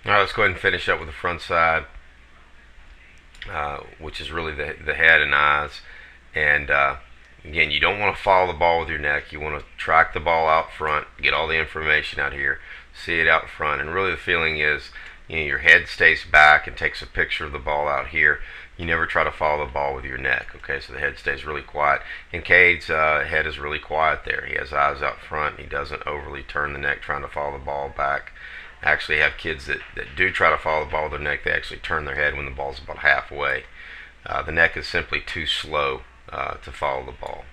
All right, let's go ahead and finish up with the front side, which is really the head and eyes. And again, you don't want to follow the ball with your neck. You want to track the ball out front, get all the information out here, see it out front. And really the feeling is, your head stays back and takes a picture of the ball out here. You never try to follow the ball with your neck, okay? So the head stays really quiet. And Cade's head is really quiet there. He has eyes out front. He doesn't overly turn the neck trying to follow the ball back. I actually have kids that do try to follow the ball with their neck. They actually turn their head when the ball's about halfway. The neck is simply too slow to follow the ball.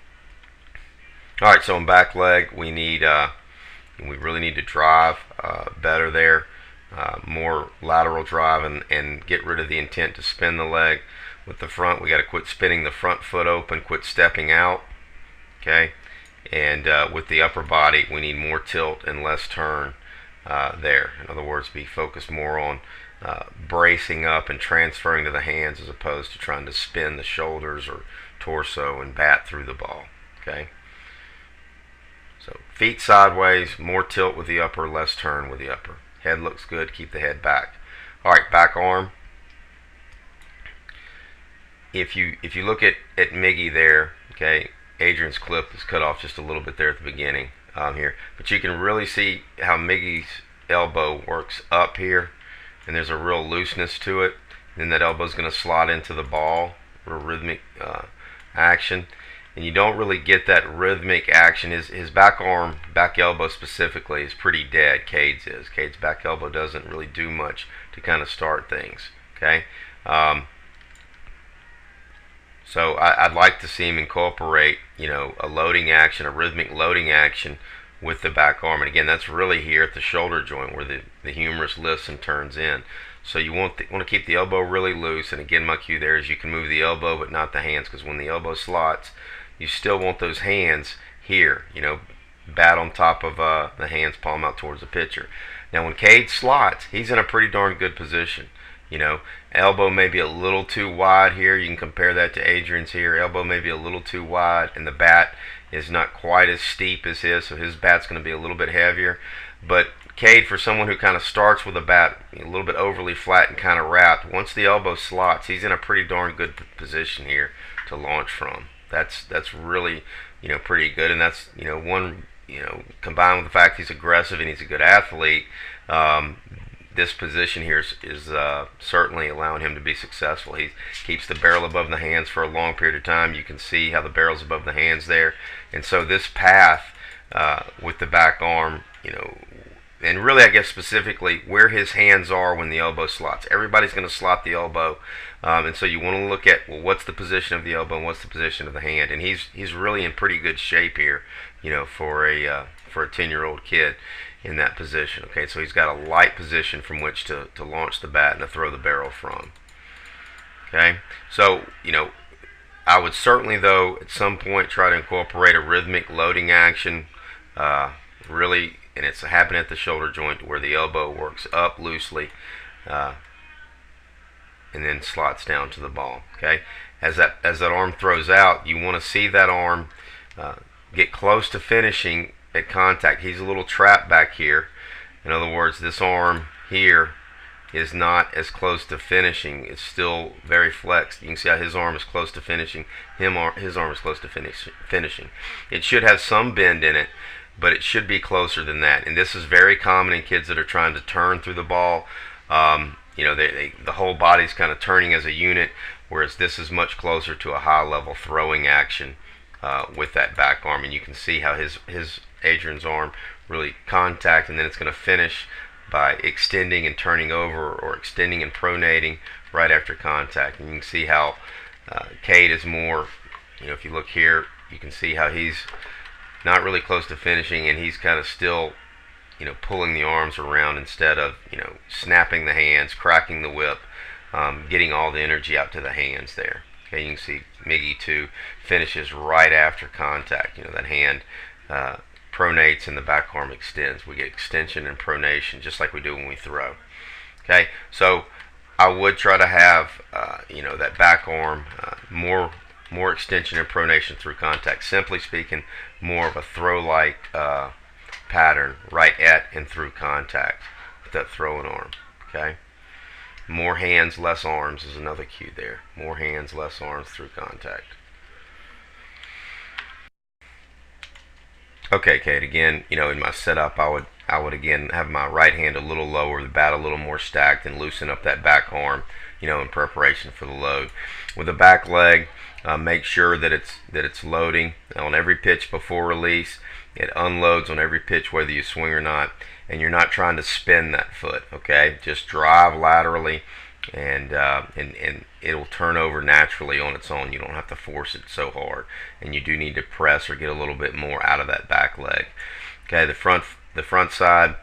All right, so in back leg, we really need to drive better there. More lateral drive and get rid of the intent to spin the leg. With the front, we got to quit spinning the front foot open, quit stepping out, okay? And with the upper body, we need more tilt and less turn there. In other words, be focused more on bracing up and transferring to the hands as opposed to trying to spin the shoulders or torso and bat through the ball, okay? So feet sideways, more tilt with the upper, less turn with the upper. Head looks good, keep the head back. All right, back arm. If you look at Miggy there, okay, Adrian's clip is cut off just a little bit there at the beginning here, but you can really see how Miggy's elbow works up here, and there's a real looseness to it. And then that elbow's going to slot into the ball, real rhythmic action. And you don't really get that rhythmic action. His back arm, back elbow specifically, is pretty dead. Cade's is. Cade's back elbow doesn't really do much to kind of start things. Okay, so I'd like to see him incorporate, a loading action, a rhythmic loading action with the back arm. And again, that's really here at the shoulder joint where the humerus lifts and turns in. So you want to keep the elbow really loose. And again, my cue there is you can move the elbow but not the hands, because when the elbow slots, you still want those hands here, bat on top of the hands, palm out towards the pitcher. Now when Cade slots, he's in a pretty darn good position. Elbow may be a little too wide here. You can compare that to Adrian's here. Elbow may be a little too wide, and the bat is not quite as steep as his, so his bat's going to be a little bit heavier. But Cade, for someone who kind of starts with a bat a little bit overly flat and kind of wrapped, once the elbow slots, he's in a pretty darn good position here to launch from. That's really, pretty good, and that's, one, combined with the fact he's aggressive and he's a good athlete, this position here is certainly allowing him to be successful. He keeps the barrel above the hands for a long period of time. You can see how the barrel's above the hands there, and so this path with the back arm, and really I guess specifically where his hands are when the elbow slots. Everybody's going to slot the elbow, and so you want to look at, well, what's the position of the elbow and what's the position of the hand, and he's really in pretty good shape here, for a 10-year-old kid in that position. Okay, so he's got a light position from which to launch the bat and to throw the barrel from. Okay, so I would certainly, though, at some point try to incorporate a rhythmic loading action, really, and it's happening at the shoulder joint where the elbow works up loosely and then slots down to the ball. Okay, as that arm throws out, you want to see that arm get close to finishing at contact. He's a little trapped back here. In other words, this arm here is not as close to finishing. It's still very flexed. You can see how his arm is close to finishing. His arm is close to finishing. It should have some bend in it, but it should be closer than that. And this is very common in kids that are trying to turn through the ball. The whole body's kind of turning as a unit, whereas this is much closer to a high-level throwing action with that back arm. And you can see how his Adrian's arm really contact, and then it's going to finish by extending and turning over, or extending and pronating right after contact. And you can see how Cade is more, if you look here, you can see how he's not really close to finishing, and he's kind of still, pulling the arms around instead of, snapping the hands, cracking the whip, getting all the energy out to the hands there. Okay, you can see Miggy too finishes right after contact. That hand pronates and the back arm extends. We get extension and pronation just like we do when we throw. Okay, so I would try to have that back arm more extension and pronation through contact. Simply speaking, more of a throw-like pattern right at and through contact with that throwing arm. Okay. More hands, less arms is another cue there. More hands, less arms through contact. Okay, Cade. Again, in my setup, I would again have my right hand a little lower, the bat a little more stacked, and loosen up that back arm, in preparation for the load. With the back leg, make sure that it's loading on every pitch before release. It unloads on every pitch whether you swing or not, and you're not trying to spin that foot. Okay, just drive laterally, and it'll turn over naturally on its own. You don't have to force it so hard, and you do need to press or get a little bit more out of that back leg. Okay, the front side,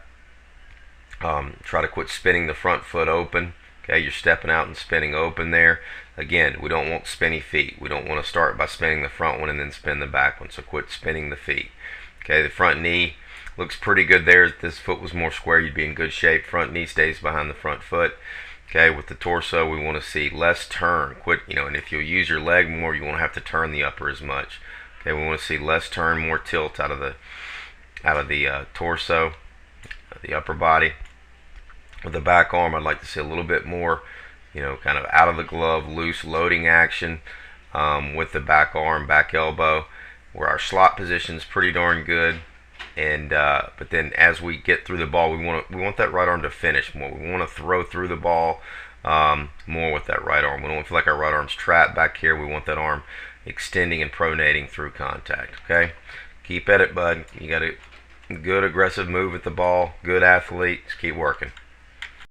try to quit spinning the front foot open. Okay, you're stepping out and spinning open there. Again, we don't want spinny feet. We don't want to start by spinning the front one and then spin the back one, so quit spinning the feet. Okay, the front knee looks pretty good there. If this foot was more square, you'd be in good shape. Front knee stays behind the front foot. Okay, with the torso, we want to see less turn. Quit, and if you'll use your leg more, you won't have to turn the upper as much. Okay, we want to see less turn, more tilt out of the torso, the upper body. With the back arm, I'd like to see a little bit more, kind of out of the glove, loose loading action with the back arm, back elbow, where our slot position is pretty darn good. And but then as we get through the ball, we want that right arm to finish more. We want to throw through the ball more with that right arm. We don't feel like our right arm's trapped back here. We want that arm extending and pronating through contact. Okay, keep at it, bud. You got a good aggressive move at the ball. Good athlete. Just keep working.